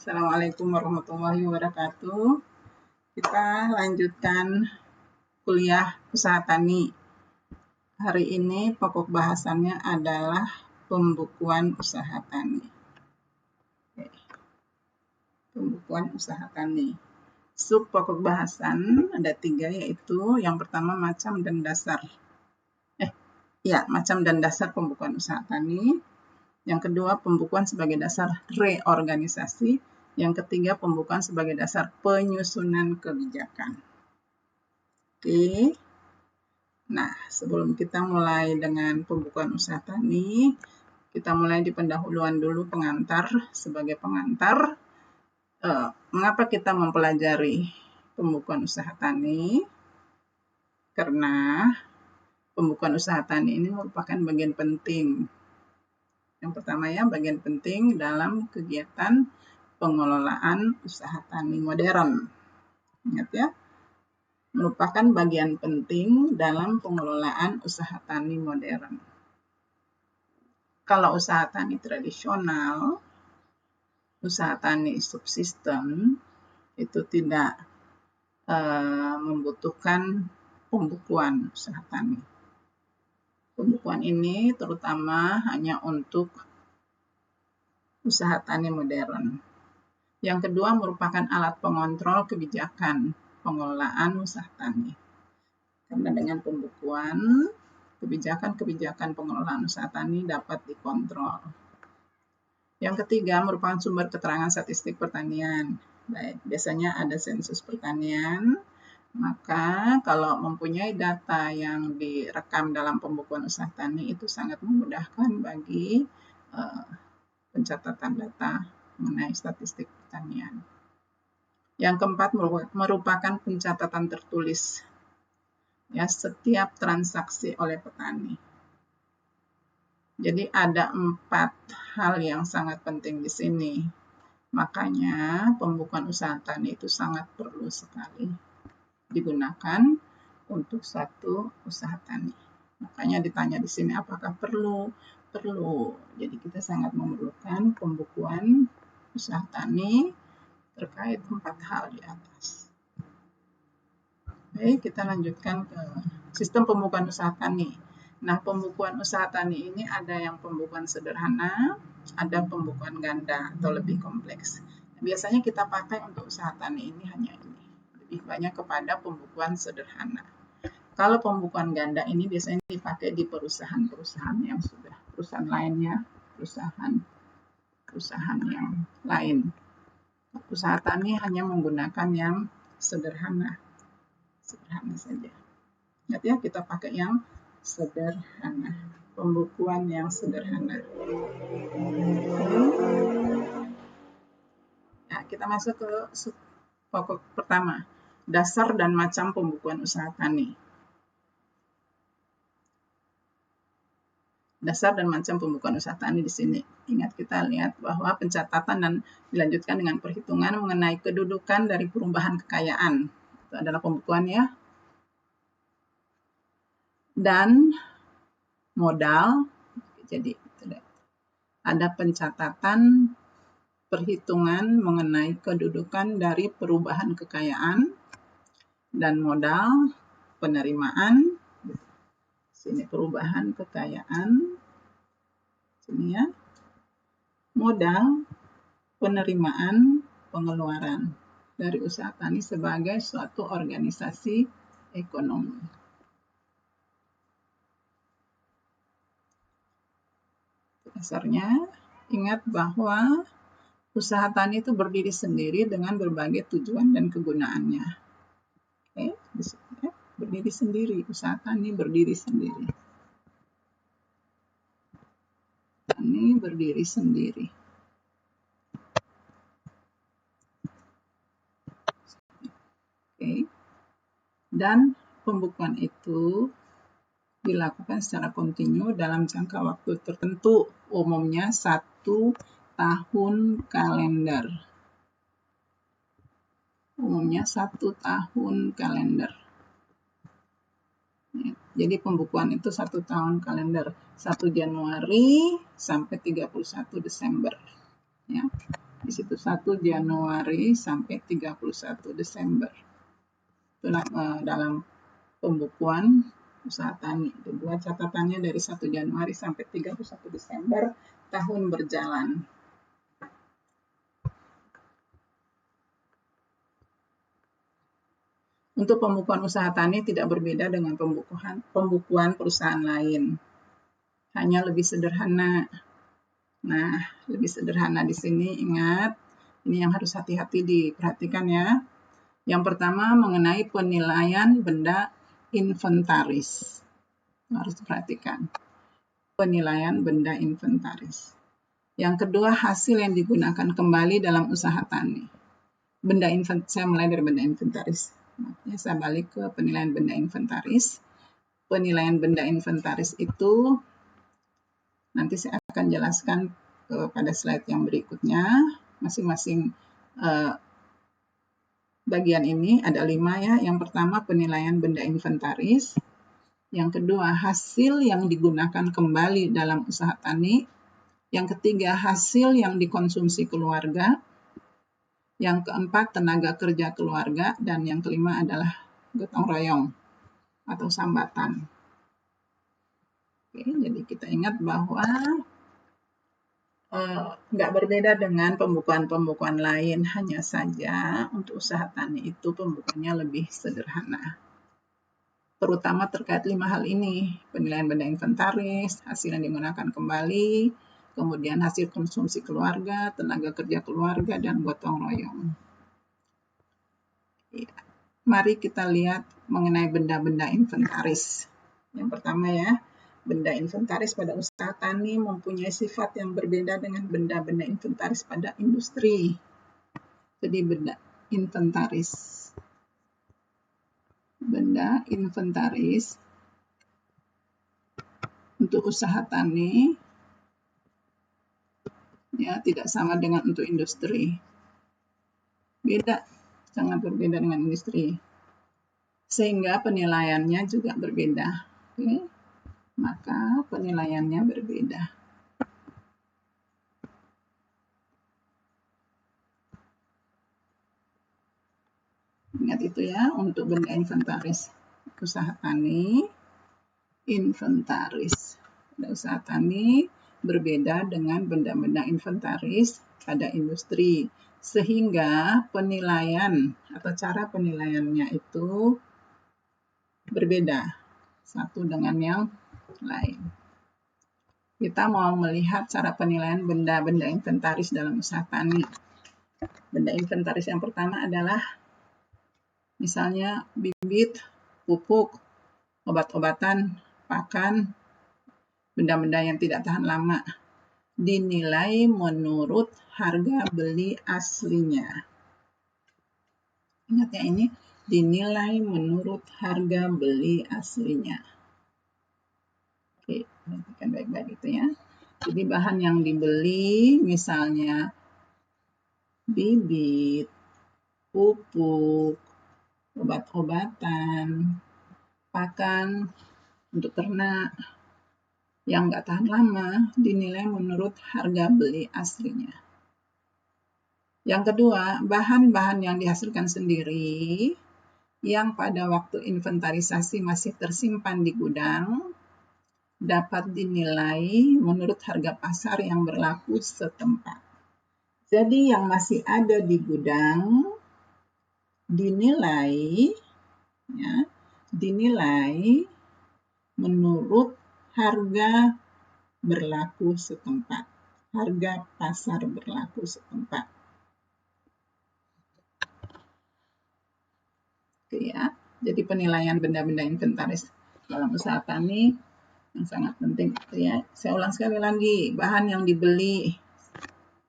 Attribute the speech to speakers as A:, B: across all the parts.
A: Assalamualaikum warahmatullahi wabarakatuh. Kita lanjutkan kuliah usaha tani. Hari ini pokok bahasannya adalah pembukuan usaha tani. Pembukuan usaha tani. Sub pokok bahasan ada 3, yaitu yang pertama macam dan dasar. Macam dan dasar pembukuan usaha tani. Yang kedua, pembukuan sebagai dasar reorganisasi. Yang ketiga, pembukuan sebagai dasar penyusunan kebijakan. Oke. Nah, sebelum kita mulai dengan pembukuan usaha tani, kita mulai di pendahuluan dulu pengantar. Sebagai pengantar, mengapa kita mempelajari pembukuan usaha tani? Karena pembukuan usaha tani ini merupakan bagian penting. Yang pertama bagian penting dalam kegiatan pengelolaan usaha tani modern. Ingat ya, merupakan bagian penting dalam pengelolaan usaha tani modern. Kalau usaha tani tradisional, usaha tani subsisten, itu tidak membutuhkan pembukuan usaha tani. Pembukuan ini terutama hanya untuk usaha tani modern. Yang kedua merupakan alat pengontrol kebijakan pengelolaan usaha tani. Karena dengan pembukuan, kebijakan-kebijakan pengelolaan usaha tani dapat dikontrol. Yang ketiga merupakan sumber keterangan statistik pertanian. Baik, biasanya ada sensus pertanian. Maka kalau mempunyai data yang direkam dalam pembukuan usaha tani itu sangat memudahkan bagi pencatatan data mengenai statistik pertanian. Yang keempat merupakan pencatatan tertulis. Ya, setiap transaksi oleh petani. Jadi ada 4 hal yang sangat penting di sini. Makanya pembukuan usaha tani itu sangat perlu sekali digunakan untuk satu usaha tani. Makanya ditanya di sini apakah perlu? Perlu. Jadi kita sangat memerlukan pembukuan usaha tani terkait 4 hal di atas. Baik, kita lanjutkan ke sistem pembukuan usaha tani. Nah, pembukuan usaha tani ini ada yang pembukuan sederhana, ada pembukuan ganda atau lebih kompleks. Biasanya kita pakai untuk usaha tani ini hanya ini. Lebih banyak kepada pembukuan sederhana. Kalau pembukuan ganda ini biasanya dipakai di perusahaan-perusahaan yang sudah perusahaan lainnya, perusahaan yang lain. Usaha tani hanya menggunakan yang sederhana saja. Ingat ya, kita pakai yang sederhana, pembukuan yang sederhana. Nah, kita masuk ke pokok pertama. Dasar dan macam pembukuan usaha tani. Dasar dan macam pembukuan usaha tani di sini. Ingat, kita lihat bahwa pencatatan dan dilanjutkan dengan perhitungan mengenai kedudukan dari perubahan kekayaan. Itu adalah pembukuan ya. Dan modal. Jadi ada pencatatan perhitungan mengenai kedudukan dari perubahan kekayaan dan modal, penerimaan, sini perubahan kekayaan, sini ya, modal, penerimaan, pengeluaran dari usaha tani sebagai suatu organisasi ekonomi. Dasarnya, ingat bahwa usaha tani itu berdiri sendiri dengan berbagai tujuan dan kegunaannya. Oke, ya, berdiri sendiri, usaha tani berdiri sendiri. Tani berdiri sendiri. Oke. Dan pembukuan itu dilakukan secara kontinu dalam jangka waktu tertentu, umumnya 1 tahun kalender. Umumnya 1 tahun kalender. Jadi pembukuan itu 1 tahun kalender, 1 Januari sampai 31 Desember. Ya. Di situ 1 Januari sampai 31 Desember. Itulah dalam pembukuan usaha tani. Dibuat catatannya dari 1 Januari sampai 31 Desember tahun berjalan. Untuk pembukuan usaha tani tidak berbeda dengan pembukuan perusahaan lain. Hanya lebih sederhana. Nah, lebih sederhana di sini, ingat, ini yang harus hati-hati diperhatikan ya. Yang pertama mengenai penilaian benda inventaris. Harus diperhatikan. Penilaian benda inventaris. Yang kedua, hasil yang digunakan kembali dalam usaha tani. Saya mulai dari benda inventaris. Ya, saya balik ke penilaian benda inventaris. Penilaian benda inventaris itu nanti saya akan jelaskan pada slide yang berikutnya. Masing-masing bagian ini ada 5 ya. Yang pertama penilaian benda inventaris. Yang kedua hasil yang digunakan kembali dalam usaha tani. Yang ketiga hasil yang dikonsumsi keluarga. Yang keempat tenaga kerja keluarga. Dan yang kelima adalah gotong royong atau sambatan. Oke, jadi kita ingat bahwa nggak berbeda dengan pembukuan-pembukuan lain, hanya saja untuk usaha tani itu pembukuannya lebih sederhana. Terutama terkait 5 hal ini, penilaian benda inventaris, hasil yang digunakan kembali, kemudian hasil konsumsi keluarga, tenaga kerja keluarga, dan gotong royong. Ya. Mari kita lihat mengenai benda-benda inventaris. Yang pertama ya, benda inventaris pada usaha tani mempunyai sifat yang berbeda dengan benda-benda inventaris pada industri. Jadi benda inventaris. Benda inventaris untuk usaha tani ya tidak sama dengan untuk industri. Beda, sangat berbeda dengan industri. Sehingga penilaiannya juga berbeda. Oke? Maka penilaiannya berbeda. Ingat itu ya, untuk benda inventaris usaha tani, inventaris. Pada usaha tani berbeda dengan benda-benda inventaris pada industri. Sehingga penilaian atau cara penilaiannya itu berbeda satu dengan yang lain. Kita mau melihat cara penilaian benda-benda inventaris dalam usaha tani. Benda inventaris yang pertama adalah misalnya bibit, pupuk, obat-obatan, pakan, benda-benda yang tidak tahan lama. Dinilai menurut harga beli aslinya. Ingat ya ini, dinilai menurut harga beli aslinya. Oke, perhatikan baik-baik itu ya. Jadi bahan yang dibeli misalnya bibit, pupuk, obat-obatan, pakan untuk ternak yang nggak tahan lama dinilai menurut harga beli aslinya. Yang kedua, bahan-bahan yang dihasilkan sendiri yang pada waktu inventarisasi masih tersimpan di gudang dapat dinilai menurut harga pasar yang berlaku setempat. Jadi yang masih ada di gudang dinilai menurut harga berlaku setempat. Harga pasar berlaku setempat. Oke ya. Jadi penilaian benda-benda inventaris dalam usaha tani yang sangat penting ya. Saya ulang sekali lagi, bahan yang dibeli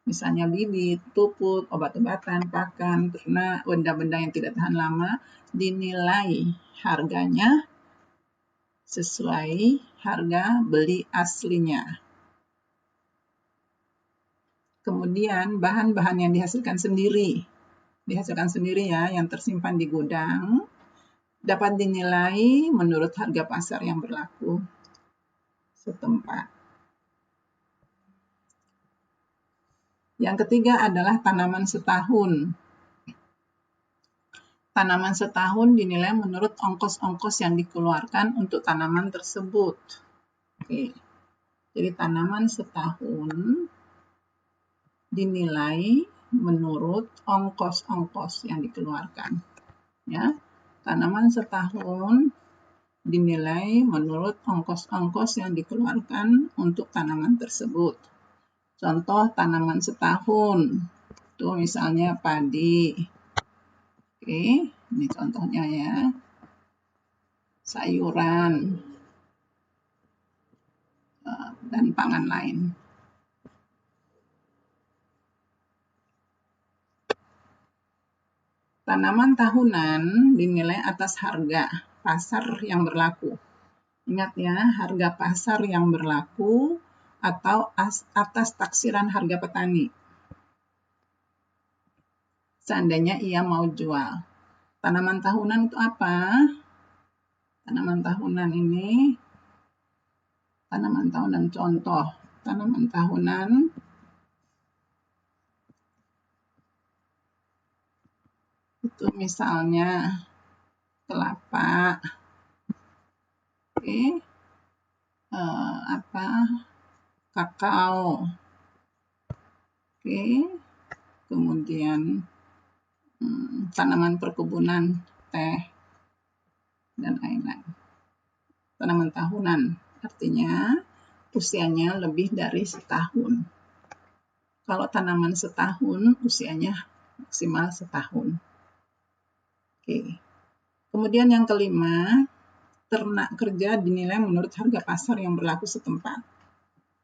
A: misalnya bibit, pupuk, obat-obatan, pakan, ternak, benda-benda yang tidak tahan lama dinilai harganya sesuai harga beli aslinya. Kemudian bahan-bahan yang dihasilkan sendiri ya, yang tersimpan di gudang dapat dinilai menurut harga pasar yang berlaku setempat. Yang ketiga adalah tanaman setahun. Tanaman setahun dinilai menurut ongkos-ongkos yang dikeluarkan untuk tanaman tersebut. Oke. Jadi tanaman setahun dinilai menurut ongkos-ongkos yang dikeluarkan. Ya, tanaman setahun dinilai menurut ongkos-ongkos yang dikeluarkan untuk tanaman tersebut. Contoh tanaman setahun, itu misalnya padi. Oke, ini contohnya ya. Sayuran dan pangan lain. Tanaman tahunan dinilai atas harga pasar yang berlaku. Ingat ya, harga pasar yang berlaku atau atas taksiran harga petani. Seandainya ia mau jual. Tanaman tahunan itu apa? Tanaman tahunan ini, tanaman tahunan contoh. Tanaman tahunan itu misalnya kelapa, kakao, kemudian tanaman perkebunan, teh, dan lain-lain. Tanaman tahunan artinya usianya lebih dari setahun. Kalau tanaman setahun, usianya maksimal setahun. Oke. Kemudian yang kelima, ternak kerja dinilai menurut harga pasar yang berlaku setempat.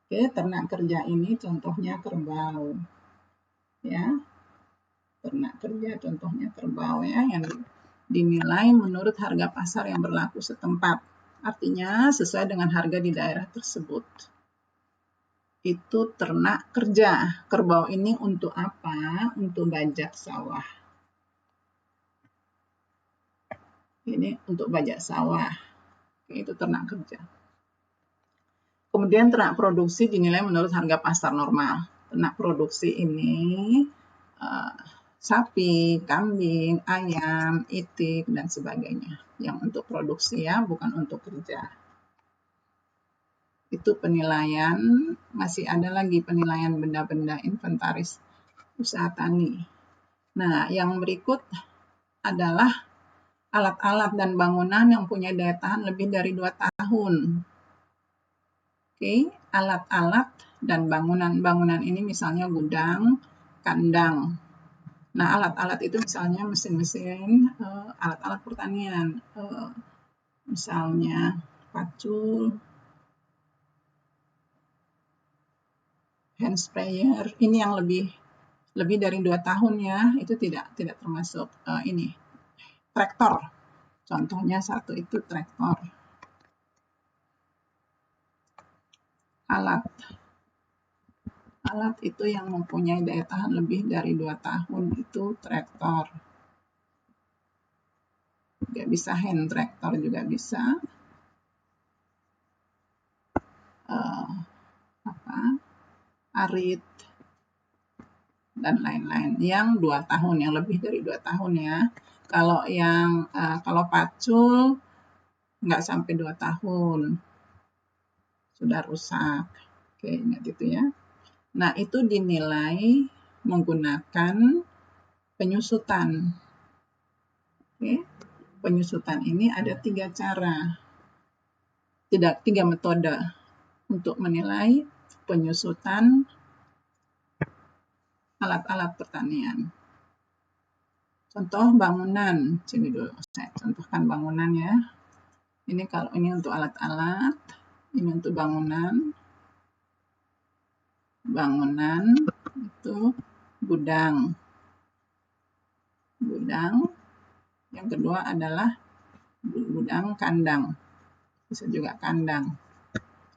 A: Oke, ternak kerja ini contohnya kerbau. Ya. Ternak kerja contohnya kerbau ya, yang dinilai menurut harga pasar yang berlaku setempat. Artinya sesuai dengan harga di daerah tersebut. Itu ternak kerja. Kerbau ini untuk apa? Untuk bajak sawah. Ini untuk bajak sawah. Itu ternak kerja. Kemudian ternak produksi dinilai menurut harga pasar normal. Ternak produksi ini sapi, kambing, ayam, itik, dan sebagainya. Yang untuk produksi ya, bukan untuk kerja. Itu penilaian, masih ada lagi penilaian benda-benda inventaris usaha tani. Nah, yang berikut adalah alat-alat dan bangunan yang punya daya tahan lebih dari 2 tahun. Oke, alat-alat dan bangunan ini misalnya gudang, kandang. Nah, alat-alat itu misalnya mesin-mesin, alat-alat pertanian, misalnya pacul, hand sprayer. Ini yang lebih dari 2 tahun ya, itu tidak termasuk ini. Traktor. Contohnya satu itu traktor. Alat itu yang mempunyai daya tahan lebih dari 2 tahun itu traktor. Juga bisa hand traktor juga bisa. Arit dan lain-lain. Yang 2 tahun, yang lebih dari 2 tahun ya. Kalau yang kalau pacul nggak sampai 2 tahun. Sudah rusak. Oke, ingat itu ya. Nah, itu dinilai menggunakan penyusutan. Oke. Penyusutan ini ada 3 cara. 3 metode untuk menilai penyusutan alat-alat pertanian. Contoh bangunan. Sini dulu, saya contohkan bangunan ya. Ini kalau ini untuk alat-alat, ini untuk bangunan. Bangunan itu gudang. Gudang. Yang kedua adalah gudang kandang. Bisa juga kandang.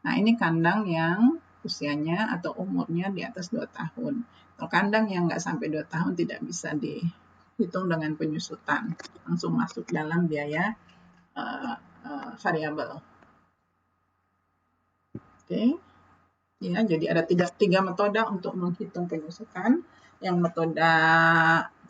A: Nah, ini kandang yang usianya atau umurnya di atas 2 tahun. Kalau kandang yang nggak sampai 2 tahun tidak bisa dihitung dengan penyusutan. Langsung masuk dalam biaya variabel. Oke. Ya, jadi ada tiga metode untuk menghitung penyusutan. Yang metode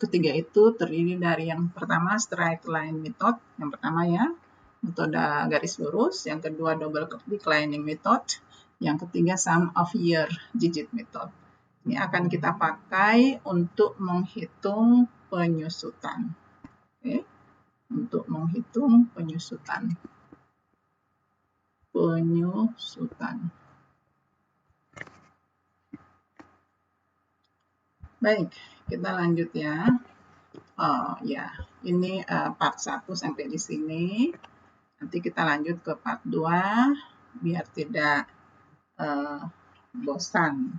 A: ketiga itu terdiri dari yang pertama straight line method, yang pertama ya, metode garis lurus, yang kedua double declining method, yang ketiga sum of year digit method. Ini akan kita pakai untuk menghitung penyusutan. Oke, untuk menghitung penyusutan. Baik, kita lanjut ya. Oh ya, ini part 1 sampai di sini. Nanti kita lanjut ke part 2 biar tidak bosan.